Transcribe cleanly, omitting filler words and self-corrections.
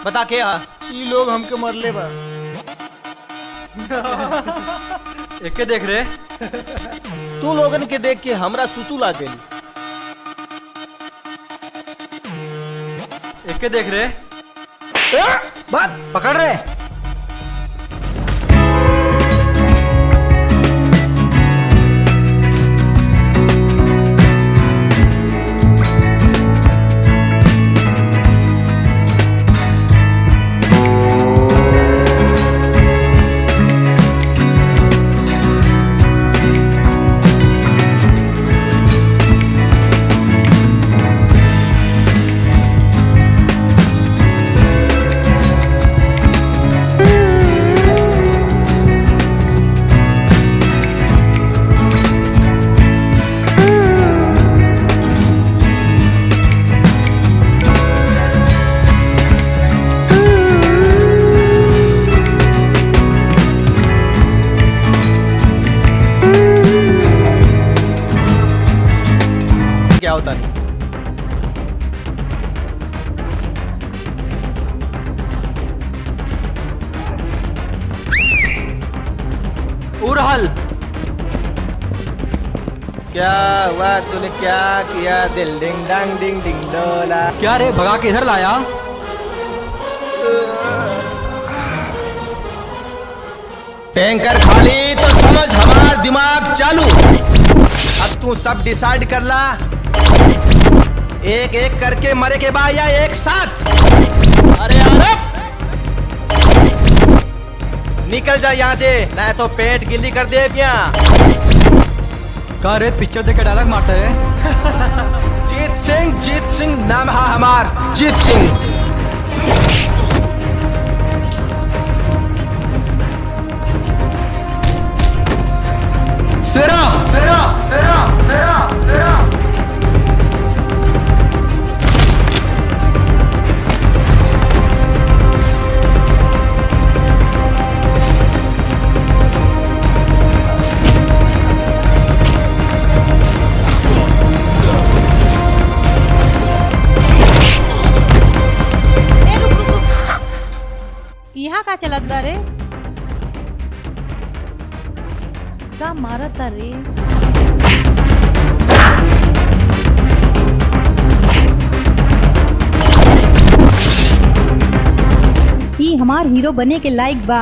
बता के ई लोग हमके मरले बा। एक के देख रहे। तू लोगन के देख के हमरा सुसु ला गई। एक के देख रहे। बात पकड़ रहे। क्या होता नहीं। उरहल क्या हुआ? तूने क्या किया? दिल डिंग डांग डिंग डिंग डोला। क्या रे, भगा के इधर लाया? टैंकर खाली तो समझ हमारा दिमाग चालू। अब तू सब डिसाइड कर ला, एक एक करके मरे के बाद या एक साथ। अरे यार निकल जा यहाँ से, नहीं तो पेट गिल्ली कर दे दिया। क्या रे, पिक्चर देख के डायलॉग मारता है? जीत सिंह नाम है हमार, जीत सिंह। सेरा सेरा सेरा सेरा सेरा। यहाँ का चलत बा रे? का मारता रे? ई हमार हीरो बने के लायक बा।